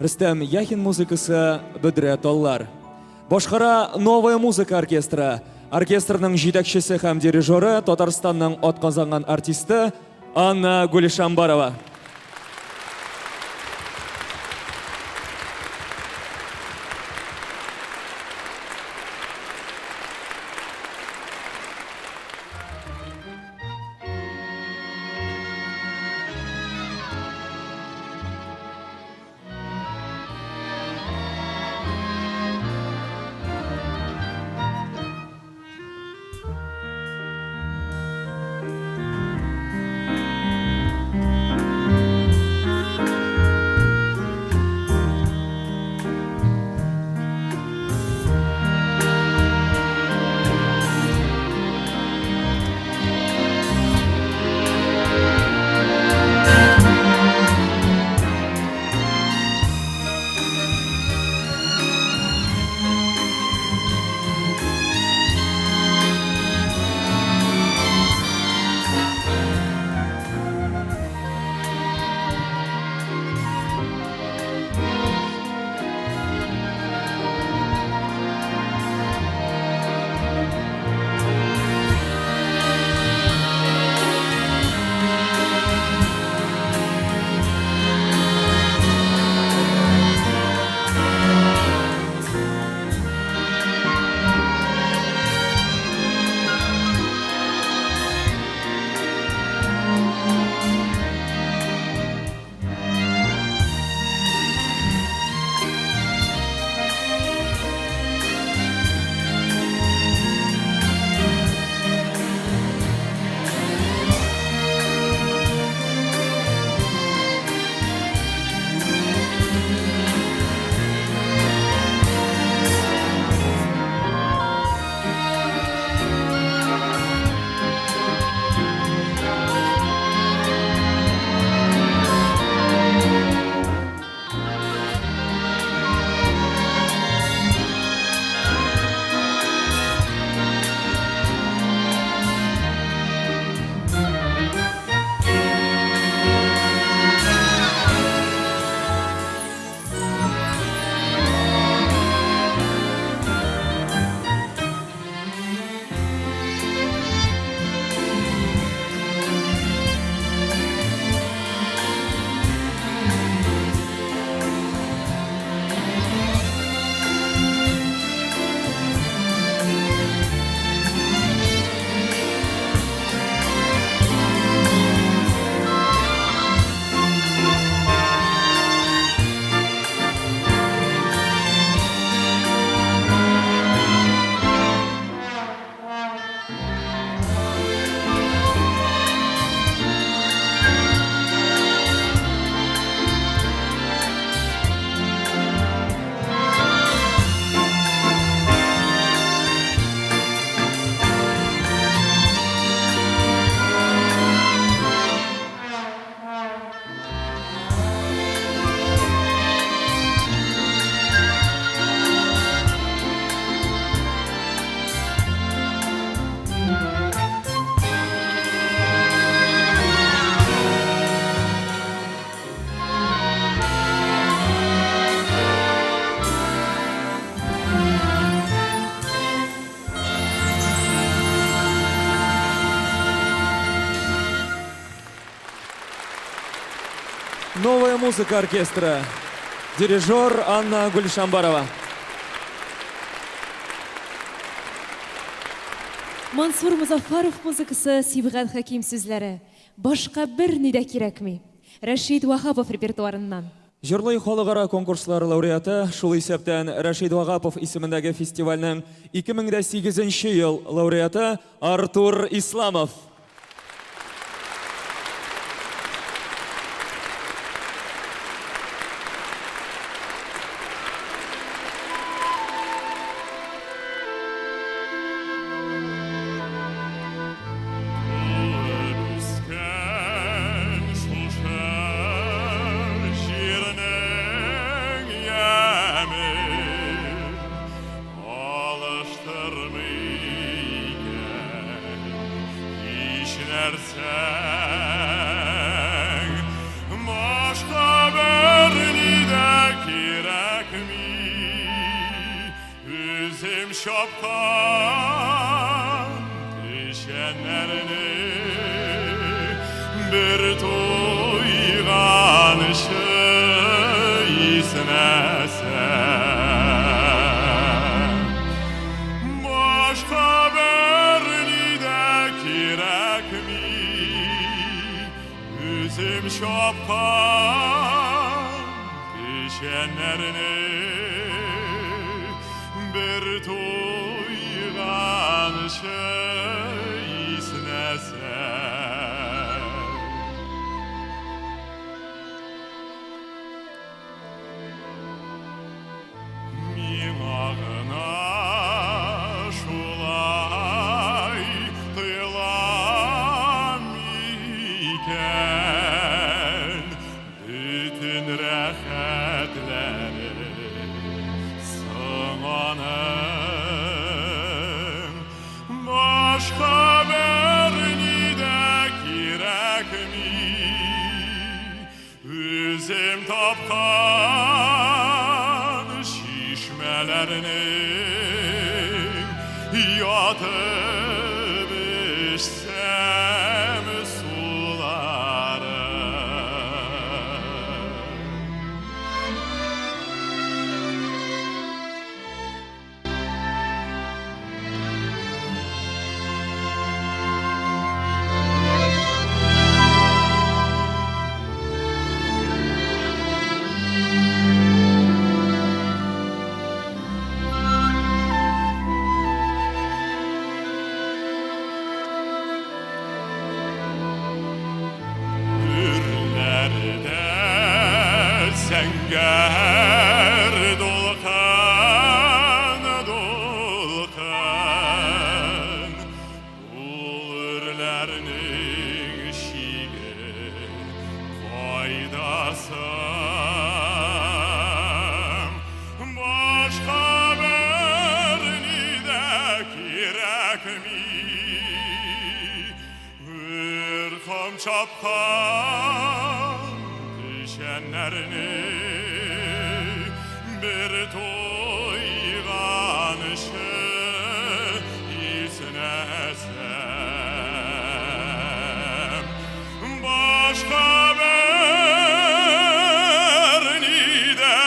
Рустам Яхин музыкасы Бөдре Толлар. Башқара Новая музыка оркестрі. Оркестрның жетекшісі һәм дирижері Татарстанның атказанган артисты Анна Гулишамбарова. Новая музыка оркестра. Дирижер Анна Гулишамбарова. Мансур Музафаров музыкасы Сибгат Хаким сүзләре. Башка бер ни дә кирәкми. Рәшид Вахапов репертуарыннан. Җырлый халыкара конкурслар лауреаты, шул исәптән Рәшид Вахапов исемендәге фестивальнең 2008 ел лауреаты Артур Исламов. Başka bir nideki şapkan düşenlerini bir tuygan isnesen başka berni de kirek mi üzüm şapkan düşenlerini bir tuygan isnesen min ağına şulay kıyılam iken bütün rehetleri sığanım başka berni de kirek mi üzüm tapkan şişmelerinin yatıp içsem suları Senger dolkan dolkan ulurlarning şiği faydasım başka berni de kirek mi ırkam çapkan düşenlerini bir tuygan isnesem başka berni de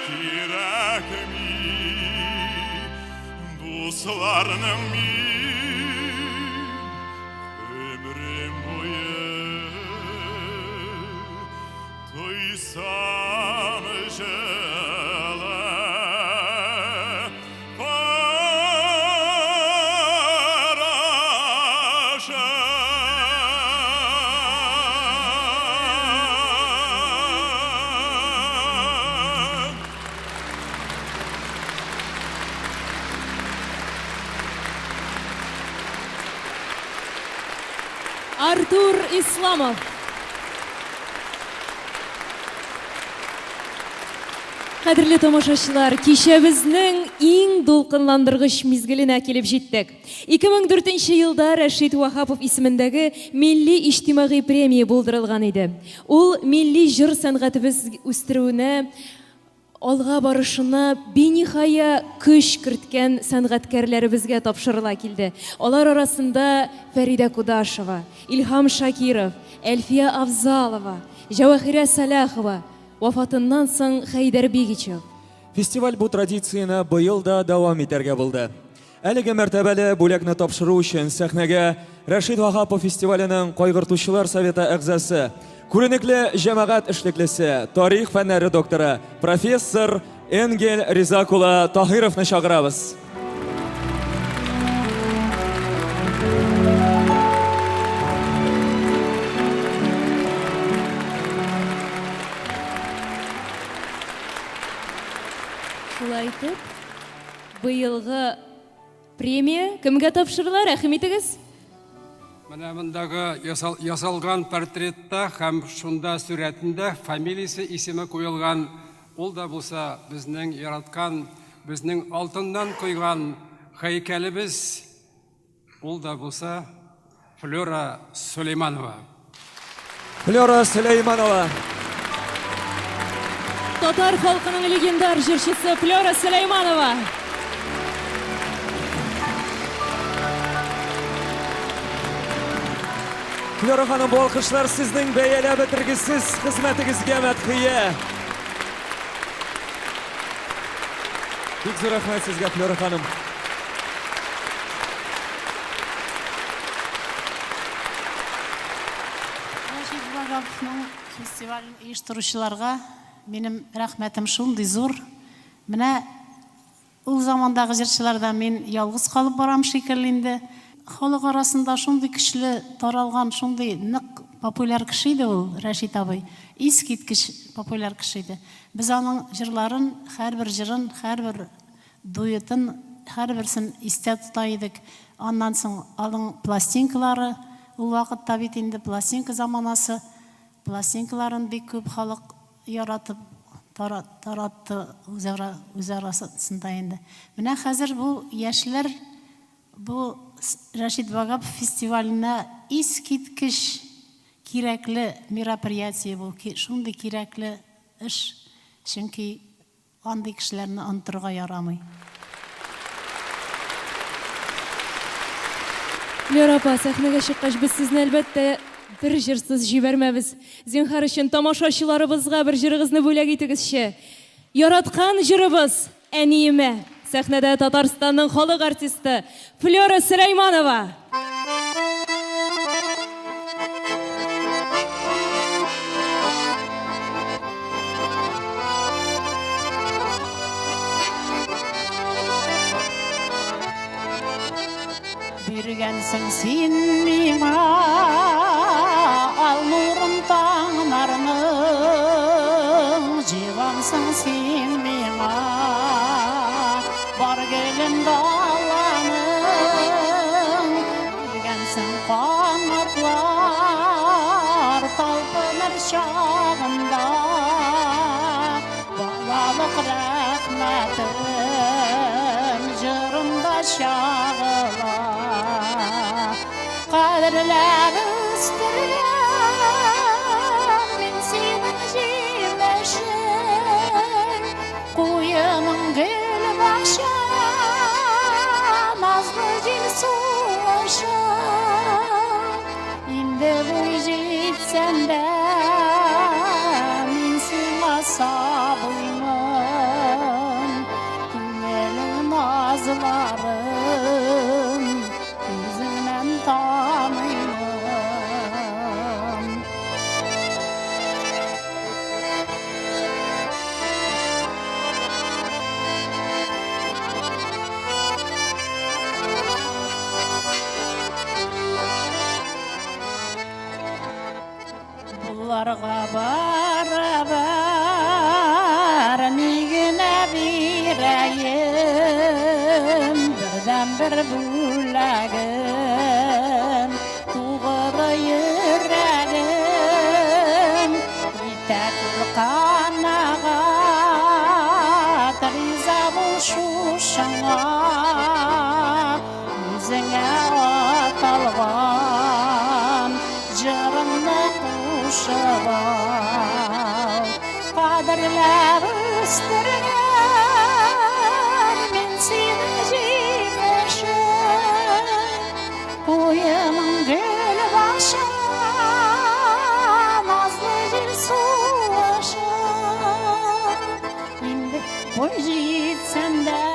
kirek mi dostlarının ömrüm boyu duysam jılı paraşım Артур Исламов. Қадірлі тамашашылар, кешебізнің ең долқынландырғыш мезгіліне келіп жеттік. 2004 елда Рашид Уахапов исеміндегі Милли иштимағи премия болдырылған еді. Ол милли жыр сәнғатыбыз үстіруіне, алға барышына бенихая күш кірткен сәнғаткерлерімізге тапшырыла келді. Олар арасында Фарида Кудашева, Илхам Шакиров, Әлфия Авзалова, Жауахира Саляхова, вафатыннан соң Хайдар Бегичев. Фестиваль бұл традицияны бұйыл да давам етерге болды. Әлігі мәртәбәлі бүләкні тапшыру үшін сәхнәгә Рашид Уахапов фестиваленің қойғыртушылар советі әгзасы, күренеклі жәмәғат ішлеклісі, тарих фәннәре докторы, профессор Энгел Ризакулы Тахировны шағырабыз. Шулай итеп, быйылғы премия кімге тапшырыла, рәхим итегез? Менә мондағы ясалган портретта һәм шунда сүрәтендә фамилиясе исеме куелган, ул да булса безнең яраткан, безнең алтыннан куйган һәйкәлебез, ул да булса Флора Сулейманова. Флора Сулейманова. Татар халқының легендар җырчысы Флора Сулейманова. Флора ханым, бұл алқышлар сіздің бәйелі бітіргісіз қызметіңізге мәдхия. Бик зор рахмет сізге, Флора ханым. Рашид Багаповның фестивалін ұйыштырушыларға менің рахметім шундый зор. Менә ул замандағы жырчылардан мен ялгыз қалып барам шикелленде. Халык арасында шундый көчле таралган, шундый нык популяр кеше иде ул Рашид абый. Искиткеч популяр кеше иде. Без аның җырларын, һәрбер җырын, һәрбер дуэтын, һәрберсен истә тота идек. Аннан соң аның пластинкалары, ул вакытта бит инде пластинка заманасы, пластинкаларын бик күп халык яратып таратты үзарасында инде. Менә хәзер бу яшьләр бу Рашид Багапов фестиваленә искиткеч кирәкле мероприятие бу, шундый кирәкле эш, чөнки андый кешеләрне онытырга ярамый. Флора апа, сәхнәгә чыккач, без сезне әлбәттә бер җырсыз җибәрмәбез. Зинһар өчен тамашачыларыбызга бер җырыгызны бүләк итегезче. Яраткан җырыбыз әниемә. Сәхнәдә Татарстанның халык артисты Флора Сөләйманова. Биргәнсең син миңа ал нурын таңнарның, җыйгансың син миңа бар гөлен даланың. Биргәнсең канатлар талпыныр чагында, балалык рәхмәтем җырымда чагыла. Кадерләр үстергән мин синең җимешең, куеның гөл бакча, назлы җил сулышың. Инде буй җитсәң дә мин сиңа сабыймын, күңелең назларын үзеңнән таныймын. Булларга барабар нигенә бирәем, бердән бер бүләгем, тугры йөрәгем, итәк канагат, риза бул шушыңа, үзеңә аталган җырымны кушып ал. Кадерләр үстергән мин синең җимешең, куеның гөл бакча, назлы җил сулышың. Инде буй җитсәң дә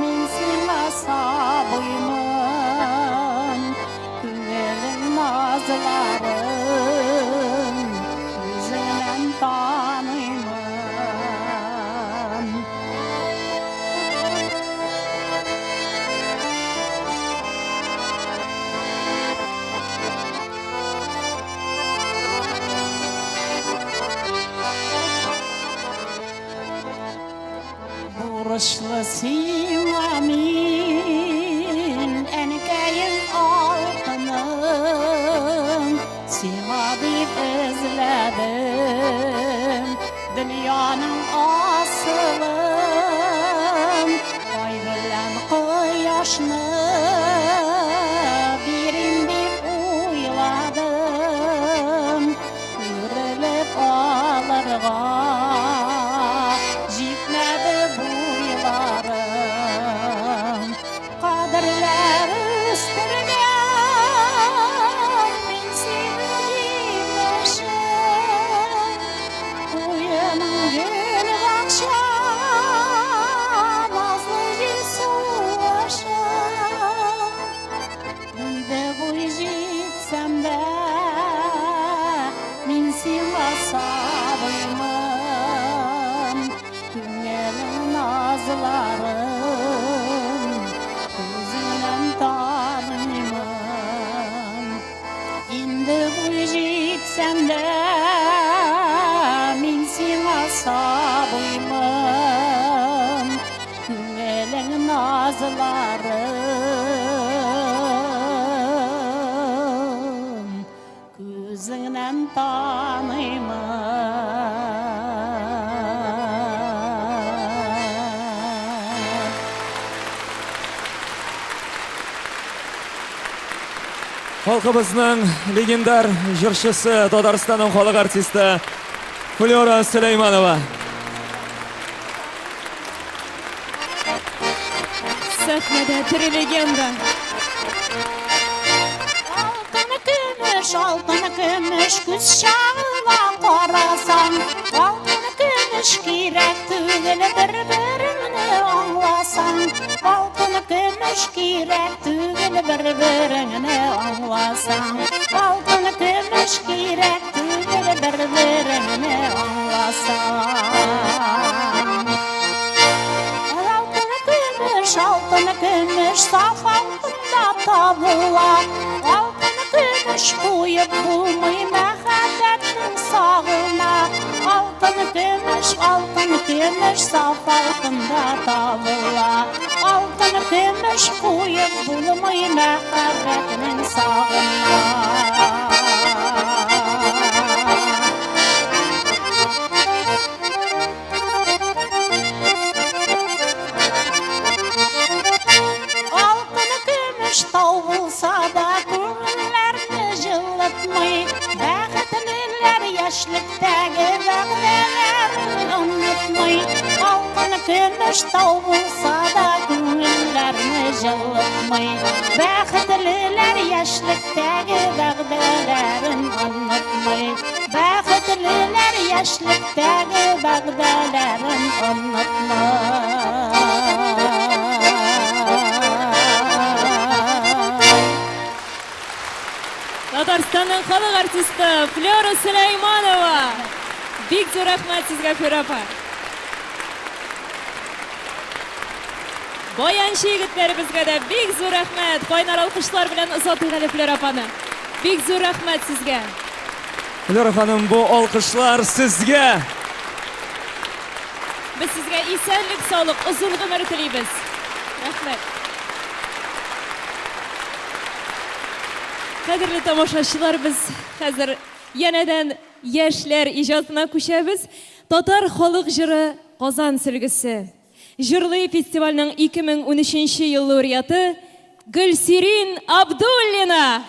мин сиңа сабыймын, күңелең назларын үзеңнән таныймын. Бурычлы сиңа мин, әнкәем алтыным, сиңа дип эзләдем дөньяның асылын. Ай белән кояшны бирим дип уйладым, үрелеп алырга җитмәде буйларым. Кадерләр үстергән сәнді мен сеңа сабыймын көңілің назыларын көзіңнен танимын. Халқымыздың легендар жыршысы, Татарстанның халық артисті Флёра Сулейманова. Сәхнәдә тере легенда. Алтын көмеш күз шағыла қарасаң, алтын көмеш керек түгіл бір-біріңді аңласаң, алтын көмеш керек түгіл бір-біріңді аңласаң, алтын көмеш керек түгіл бір-біріңді аңласаң. Алтын көмеш саф алтында табыла, алтын көмеш қойып болмай мәхәббәттің сағына, алтын көмеш саф алтында табыла, алтын көмеш қойып болмай мәхәббәттің сағына. Тау болса да көңіллерді жылытмай, бақытлылар яшьліктегі вәгъдәләрін ұмытмай. Алтын көмеш тау болса да көңіллерді жылытмай, бақытлылар яшьліктегі вәгъдәләрін ұмытмай. Бақытлылар яшьліктегі вәгъдәләрін ұмытмай. Татарстанның халық артисті Флёра Сулейманова. Бик зор рахмәт сезгә, Флёра апа. Баянчы егетләребезгә дә бик зур рахмәт. Кайнар алкышлар белән озатыйк әле Флёра апаны. Бик зур рахмәт сезгә. Флёра ханым, бу алкышлар сезгә. Без сезгә исәнлек, саулык, озын гомер телибез. Рахмәт. Кадерле тамашачылар, без хәзер янәдән яшьләр иҗатына күчәбез. Татар халык җыры Казан сөлгесе. Җырлый фестивальнең 2013 ел лауреаты Гөлсирин Абдуллина.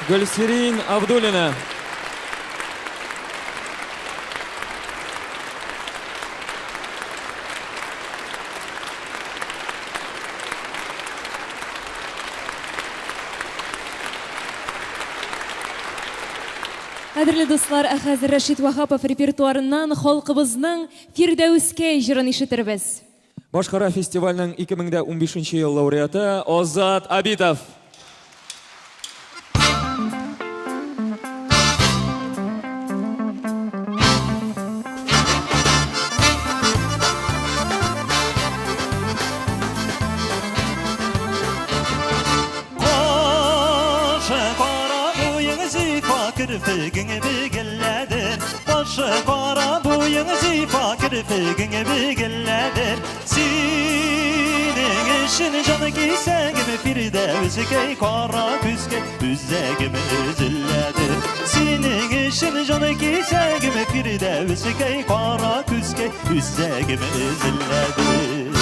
Gülsirin Abdulina. Қадірлі достар, хәзер Рәшид Вахапов репертуарынан халқыбызның Фирдәүскә җырын ишетербез. Башкара фестивальның 2015 ел лауреаты Озат Абитов. Kirpigini bigilledir, başı kara boyun fakir kirpigini bigilledir. Senin işin canı giysegimi Firdevs'e kara küske üzegimi üzülledir. Senin işin canı giysegimi Firdevs'e kara küske üzegimi üzülledir.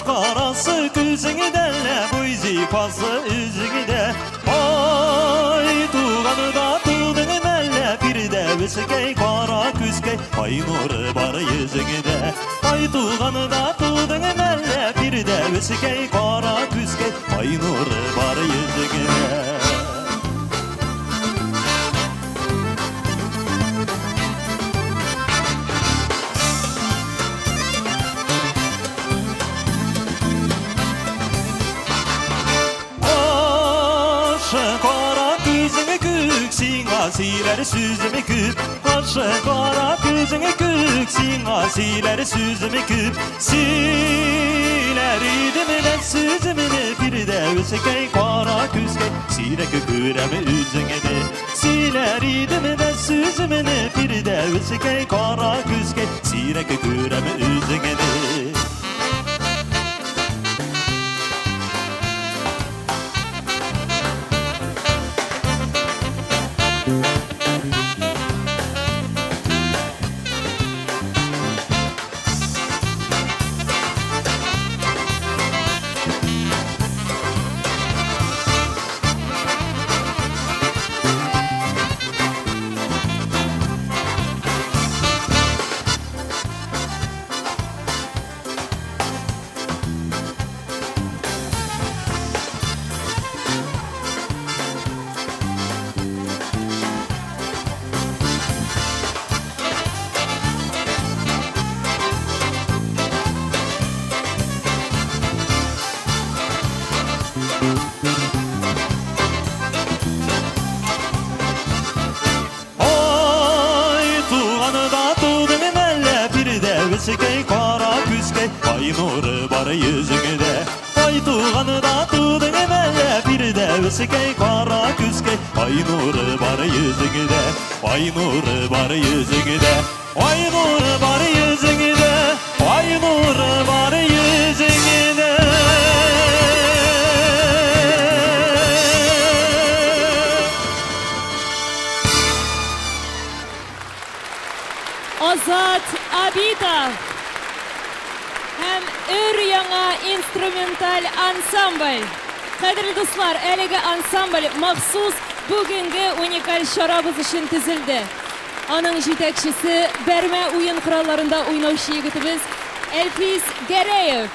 Karası küzünü derle bu zifası üzünü de. Ay tuğanı da tuğdun melle Firdevs'e kara küske ay nur var yüzünü de. Ay tuğanı da tuğdun melle Firdevs'e kara küske ay nur var yüzünü de. Asiler süzümü küp, başı kara küzünü kük, sin asiler süzümü küp, siler idimine süzümünü Firdevs'e kara küske, sire küküremi üzüngeni, siler idimine süzümünü Firdevs'e kara küske, sire küküremi üzüngeni. Firdevs'e kara küske ay nur var yüzünü de. Ay tuğanı da tuğdun melle Firdevs'e kara küske ay nur var yüzünü de. Ay nur var yüzünü de. Ay nur var yüzünü de. Ay nur var yüzünü de. Ozat Abitov hem өр-яңа инструменталь ансамбль. Кадерле дуслар, әлеге ансамбль махсус бүгенге уникаль чарабыз өчен төзелде. Аның җитәкчесе Бәрмә уен коралларында уйнаучы егетебез Әлфис Гәрәев.